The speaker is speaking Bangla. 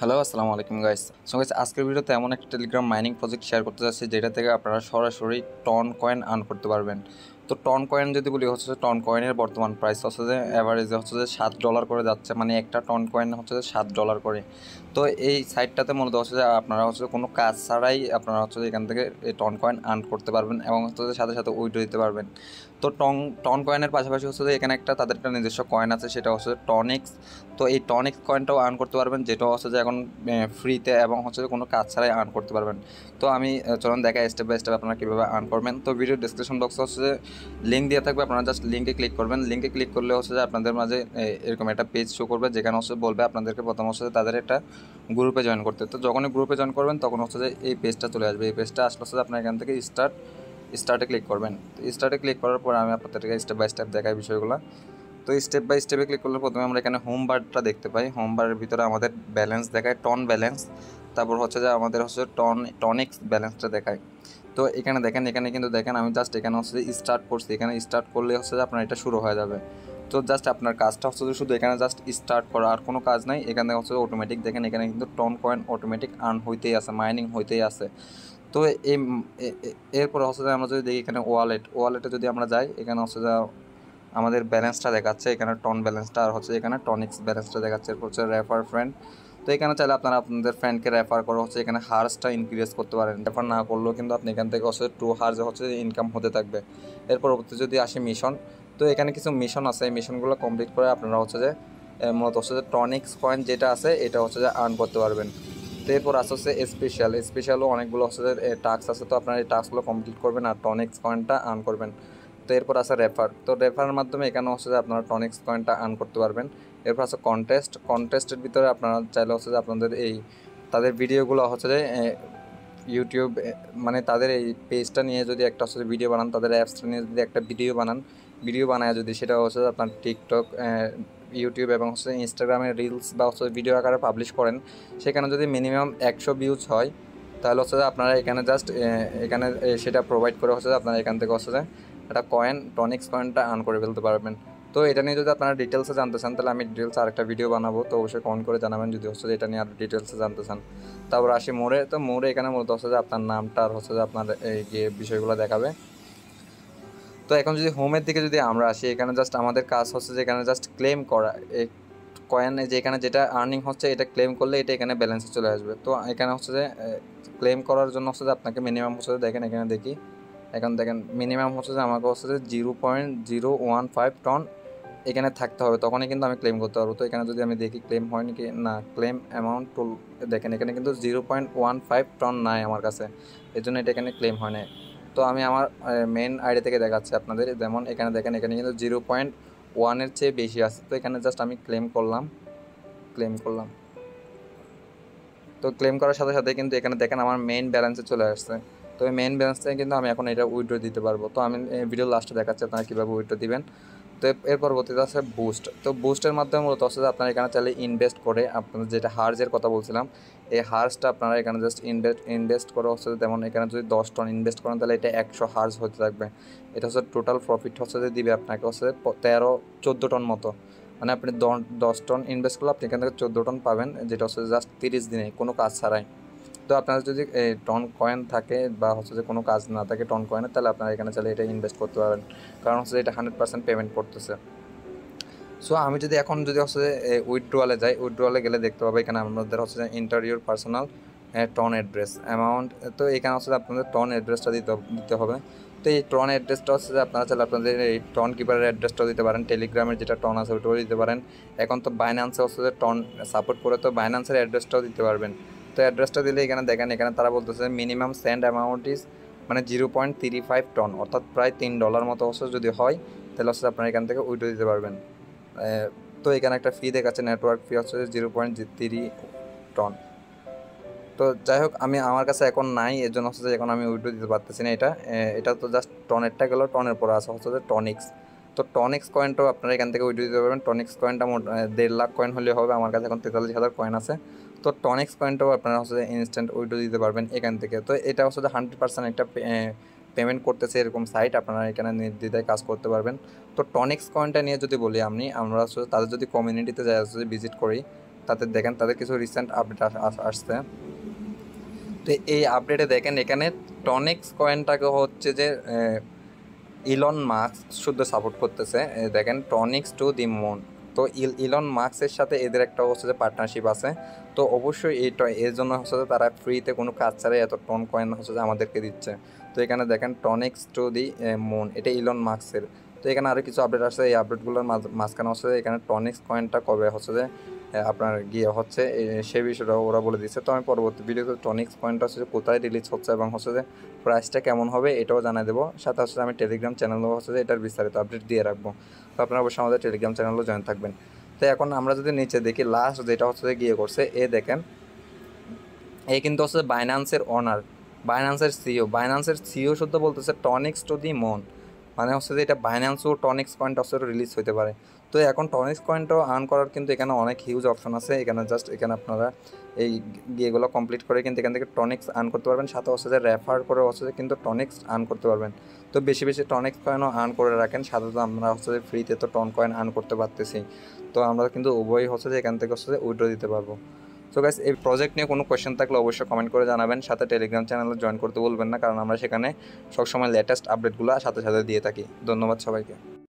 হ্যালো, আসসালামু আলাইকুম গাইস। সো গাইস, আজকের ভিডিওতে এমন একটা টেলিগ্রাম মাইনিং প্রজেক্ট শেয়ার করতে যাচ্ছি যেটা থেকে আপনারা সরাসরি টন কয়েন আর্ন করতে পারবেন। তো টন কয়েন যদি বলি হচ্ছে যে টন কয়েনের বর্তমান প্রাইস হচ্ছে যে অ্যাভারেজে হচ্ছে যে $7 করে যাচ্ছে, মানে একটা টন কয়েন হচ্ছে যে $7 করে। তো এই সাইটটাতে মূলত হচ্ছে যে আপনারা হচ্ছে যে কোনো কাজ ছাড়াই আপনারা হচ্ছে যে এখান থেকে এই টন কয়েন আর্ন করতে পারবেন এবং হচ্ছে যে সাথে সাথে উইথড্র দিতে পারবেন। তো টন কয়েনের পাশাপাশি হচ্ছে যে এখানে তাদের একটা নিজস্ব কয়েন আছে, সেটা হচ্ছে টনিক্স। তো এই টনিক্স কয়েনটাও আর্ন করতে পারবেন, যেটাও হচ্ছে যে এখন ফ্রিতে এবং হচ্ছে যে কোনো কাজ ছাড়াই আর্ন করতে পারবেন। তো আমি চলুন দেখা স্টেপ বাই স্টেপ আপনারা কীভাবে আর্ন করবেন। তো ভিডিও ডিসক্রিপশন বক্সে হচ্ছে যে লিঙ্ক দিয়ে থাকবে, আপনারা জাস্ট লিঙ্কে ক্লিক করবেন। লিঙ্কে ক্লিক করলে হচ্ছে যে আপনাদের মাঝে এরকম একটা পেজ শো করবে, যেখানে হচ্ছে বলবে আপনাদেরকে প্রথম হচ্ছে যে তাদের একটা গ্রুপে জয়েন করতে। তো যখনই গ্রুপে জয়েন করবেন তখন হচ্ছে যে এই পেজটা চলে আসবে। এই পেজটা আসলে হচ্ছে যে আপনার এখান থেকে স্টার্টে ক্লিক করবেন। তো স্টার্টে ক্লিক করার পর আমি আপনাদেরকে স্টেপ বাই স্টেপ দেখাই বিষয়গুলো। তো স্টেপ বাই স্টেপে ক্লিক করলে প্রথমে আমরা এখানে হোম বারটা দেখতে পাই। হোম বারের ভিতরে আমাদের ব্যালেন্স দেখায়, টন ব্যালেন্স। তারপর হচ্ছে যে আমাদের হচ্ছে টনিক্স ব্যালেন্সটা দেখায়। তো এখানে দেখেন, এখানে কিন্তু দেখেন আমি জাস্ট এখানে হচ্ছে যে স্টার্ট করছি। এখানে স্টার্ট করলে হচ্ছে যে আপনার এটা শুরু হয়ে যাবে। তো জাস্ট আপনার কাজটা হচ্ছে যে শুধু এখানে জাস্ট স্টার্ট করা, আর কোনো কাজ নাই। এখানে হচ্ছে অটোমেটিক দেখেন, এখানে কিন্তু টন কয়েন অটোমেটিক আর্ন হইতেই আছে, মাইনিং হইতেই আছে। তো এই এরপর হচ্ছে যে আমরা যদি দেখি এখানে ওয়ালেটে যদি আমরা যাই, এখানে হচ্ছে যে আমাদের ব্যালেন্সটা দেখাচ্ছে, এখানে টন ব্যালেন্সটা, আর হচ্ছে এখানে টনিক্স ব্যালেন্সটা দেখাচ্ছে। এরপর হচ্ছে রেফার ফ্রেন্ড। তো এখানে চাইলে আপনারা আপনাদের ফ্রেন্ডকে রেফার করে হচ্ছে এখানে হার্সটা ইনক্রিজ করতে পারেন। রেফার না করলেও কিন্তু আপনি এখান থেকে হচ্ছে 2 হার্স হচ্ছে ইনকাম হতে থাকবে। এর পরবর্তী যদি আসি মিশন, তো এখানে কিছু মিশন আছে। এই মিশনগুলো কমপ্লিট করে আপনারা হচ্ছে যে মূলত হচ্ছে যে টনিক্স কয়েন যেটা আছে এটা হচ্ছে যে আর্ন করতে পারবেন। তো এরপর আসছে হচ্ছে স্পেশালও অনেকগুলো হচ্ছে যে টাস্ক আছে। তো আপনারা এই টাস্কগুলো কমপ্লিট করবেন আর টনিক্স কয়েনটা আর্ন করবেন। তো এরপর আছে রেফার। তো রেফারের মাধ্যমে এখানে হচ্ছে যে আপনারা টনিক্স কয়েনটা আর্ন করতে পারবেন। এরপর আছে কন্টেস্টের ভিতরে আপনারা চাইলে হচ্ছে যে আপনাদের এই তাদের ভিডিওগুলো হচ্ছে যে ইউটিউব মানে তাদের এই পেজটা নিয়ে যদি একটা হচ্ছে ভিডিও বানান, তাদের অ্যাপসটা নিয়ে যদি একটা ভিডিও বানায় যদি সেটা হচ্ছে আপনার টিকটক, ইউটিউব এবং হচ্ছে ইনস্টাগ্রামে রিলস বা হচ্ছে ভিডিও আকারে পাবলিশ করেন, সেখানে যদি মিনিমাম 100 ভিউজ হয়, তাহলে হচ্ছে যে আপনারা এখানে জাস্ট এখানে সেটা প্রোভাইড করে হচ্ছে যে আপনারা এখান থেকে হচ্ছে যে একটা টনিক্স কয়েনটা আর্ন করে ফেলতে পারবেন। তো এটা নিয়ে যদি আপনারা ডিটেলসে জানতে চান, তাহলে আমি ডিটেলস আরেকটা ভিডিও বানাবো। তো অবশ্যই কমেন্ট করে জানাবেন যদি হচ্ছে যে এটা নিয়ে আর ডিটেলসে জানতে চান। তারপর আসি মোড়ে। তো মোড়ে এখানে মূলত হচ্ছে যে আপনার নামটা আর হচ্ছে যে আপনার এই যে বিষয়গুলো দেখাবে। তো এখন যদি হোমের দিকে যদি আমরা আসি, এখানে জাস্ট আমাদের কাজ হচ্ছে যে এখানে জাস্ট ক্লেম করা। এই কয়েনে যে এখানে যেটা আর্নিং হচ্ছে এটা ক্লেম করলে এটা এখানে ব্যালেন্সে চলে আসবে। তো এখানে হচ্ছে যে ক্লেম করার জন্য হচ্ছে যে আপনাকে মিনিমাম হচ্ছে যে দেখেন, এখানে দেখি, এখন দেখেন মিনিমাম হচ্ছে যে আমাকে হচ্ছে যে 0.015 টন এখানে থাকতে হবে, তখনই কিন্তু আমি ক্লেম করতে পারবো। তো এখানে যদি আমি দেখি ক্লেম হয়নি কি না, ক্লেম অ্যামাউন্ট টুল দেখেন, এখানে কিন্তু 0.15 টন নাই আমার কাছে, এই জন্য এটা এখানে ক্লেম হয় না। তো আমি আমার মেন আইডি থেকে দেখাচ্ছি আপনাদের, যেমন এখানে দেখেন, এখানে কিন্তু 0.1-এর চেয়ে বেশি আছে। তো এখানে জাস্ট আমি ক্লেম করলাম। তো ক্লেম করার সাথে সাথে কিন্তু এখানে দেখেন আমার মেইন ব্যালেন্সে চলে আসছে। তো এই মেইন ব্যালেন্স থেকে কিন্তু আমি এখন এটা উইথড্র দিতে পারবো। তো আমি ভিডিও লাস্টে দেখাচ্ছি আপনারা কীভাবে উইথড্র দিবেন। তো এর পরবর্তীতে আছে বুস্ট। তো বুস্টের মাধ্যমে মূলত হচ্ছে যে আপনারা এখানে চাইলে ইনভেস্ট করে, আপনাদের যেটা হার্জের কথা বলছিলাম, এই হার্জটা আপনারা এখানে জাস্ট ইনভেস্ট করে হচ্ছে, যেমন এখানে যদি 10 টন ইনভেস্ট করেন তাহলে এটা 100 হার্জ হতে থাকবে। এটা হচ্ছে টোটাল প্রফিট হচ্ছে যে দিবে আপনাকে হচ্ছে 13-14 টন মতো। মানে আপনি 10 টন ইনভেস্ট করলে আপনি এখান থেকে 14 টন পাবেন, যেটা হচ্ছে জাস্ট 30 দিনে কোনো কাজ ছাড়াই। তো আপনার যদি টন কয়েন থাকে বা হচ্ছে যে কোনো কাজ না থাকে টন কয়েনের, তাহলে আপনারা এখানে চাইলে এটা ইনভেস্ট করতে পারেন, কারণ হচ্ছে এটা 100% পেমেন্ট করতেছে। সো আমি যদি এখন যদি হচ্ছে উইথড্রয়ালে যাই, উইথড্রয়ালে গেলে দেখতে পাবো এখানে আমাদের হচ্ছে যে ইন্টারভিউর পার্সোনাল টন অ্যাড্রেস অ্যামাউন্ট। তো এখানে হচ্ছে আপনাদের টন অ্যাড্রেসটা দিতে হবে। তো এই টন অ্যাড্রেসটা হচ্ছে যে আপনারা চাইলে আপনাদের এই টন কিপারের অ্যাড্রেসটাও দিতে পারেন, টেলিগ্রামের যেটা টন আছে ওইটাও দিতে পারেন। এখন তো বাইন্যান্সে হচ্ছে যে টন সাপোর্ট করে, তো বাইন্যান্সের অ্যাড্রেসটাও দিতে পারবেন। তো অ্যাড্রেসটা দিলে এখানে দেখেন, এখানে তারা বলতেছে মিনিমাম সেন্ড অ্যামাউন্ট ইজ মানে 0.35 টন, অর্থাৎ প্রায় $3 মতো হচ্ছে যদি হয়, তাহলে হচ্ছে আপনারা এখান থেকে উইথড্র দিতে পারবেন। তো এখানে একটা ফি দেখাচ্ছে, নেটওয়ার্ক ফি হচ্ছে 0.3 টন। তো যাই হোক, আমার কাছে এখন নাই, এর জন্য হচ্ছে যে এখন আমি উইথড্র দিতে পারতেছি না। এটা তো জাস্ট টনেরটা গেল, টনের পরে আছে হচ্ছে যে টনিক্স। তো টনিক্স কয়েনটাও আপনারা এখান থেকে উইথড্র দিতে পারবেন। টনিক্স কয়েনটা মোট 1.5 লাখ কয়েন হলে হবে, আমার কাছে এখন 43,000 কয়েন আছে। তো টনিক্স কয়েনটাও আপনারা হচ্ছে যে ইনস্ট্যান্ট উইথড্র দিতে পারবেন এখান থেকে। তো এটা হচ্ছে যে 100% একটা পেমেন্ট করতেছে এরকম সাইট, আপনারা এখানে নির্দ্বিধায় কাজ করতে পারবেন। তো টনিক্স কয়েনটা নিয়ে যদি বলি আমরা হচ্ছে তাদের যদি কমিউনিটিতে যাই ভিজিট করি, তাদের দেখেন তাদের কিছু রিসেন্ট আপডেট আসছে। তো এই আপডেটে দেখেন এখানে টনিক্স কয়েনটাকে হচ্ছে যে ইলন মাস্ক শুদ্ধ সাপোর্ট করতেছে। দেখেন টনিক্স টু দি মুন। তো ইলন মাস্কের সাথে এদের একটা হচ্ছে যে পার্টনারশিপ আছে। তো অবশ্যই এর জন্য হচ্ছে যে তারা ফ্রিতে কোনো কাজ ছাড়াই এত টন কয়েন হচ্ছে যে আমাদেরকে দিচ্ছে। তো এখানে দেখেন টনিক্স টু দি মুন, এটা ইলন মাস্কের। তো এখানে আরও কিছু আপডেট আসছে, এই আপডেটগুলোর মাঝখানে হচ্ছে যে এখানে টনিক্স কয়েনটা কবে হচ্ছে যে আপনার গিয়ে হচ্ছে সেই বিষয়টা ওরা বলে দিচ্ছে। তো আমি পরবর্তী ভিডিওতে টনিক্স কয়েনটা হচ্ছে যে কোথায় রিলিজ হচ্ছে এবং হচ্ছে যে প্রাইসটা কেমন হবে এটাও জানাই দেবো। সাথে হচ্ছে আমি টেলিগ্রাম চ্যানেলও হচ্ছে যে এটার বিস্তারিত আপডেট দিয়ে রাখবো। তো আপনারা অবশ্যই আমাদের টেলিগ্রাম চ্যানেলও জয়েন থাকবেন। তো এখন আমরা যদি নিচে দেখি লাস্ট যেটা হচ্ছে যে গিয়ে করছে, দেখেন এই কিন্তু হচ্ছে বাইন্যান্সের ওনার, বাইন্যান্সের সিও শুদ্ধ বলতেছে টনিক্স টু দি মুন, মানে হচ্ছে যে এটা বাইন্যান্স ও টনিক্স কয়েনটা হচ্ছে রিলিজ হতে পারে। তো এখন টনিক্স কয়েনটাও আর্ন করার কিন্তু এখানে অনেক হিউজ অপশন আছে। এখানে জাস্ট এখানে আপনারা এই গিয়েগুলো কমপ্লিট করে কিন্তু এখান থেকে টনিক্স আর্ন করতে পারবেন, সাথে হচ্ছে যে রেফার করে হচ্ছে যে কিন্তু টনিক্স আর্ন করতে পারবেন। তো বেশি বেশি টনিক্স কয়েনও আর্ন করে রাখেন, সাথে তো আমরা হচ্ছে যে ফ্রিতে তো টন কয়েন আর্ন করতে পারতেছি। তো আমরা কিন্তু উভয়ই হচ্ছে যে এখান থেকে হচ্ছে যে উইথড্র দিতে পারবো। সো গাইস, এই প্রজেক্ট নিয়ে কোনো কোয়েশ্চেন থাকলে অবশ্যই কমেন্ট করে জানাবেন, সাথে টেলিগ্রাম চ্যানেলে জয়েন করতে বলবেন না, কারণ আমরা সেখানে সবসময় লেটেস্ট আপডেটগুলো সাথে সাথে দিয়ে থাকি। ধন্যবাদ সবাইকে।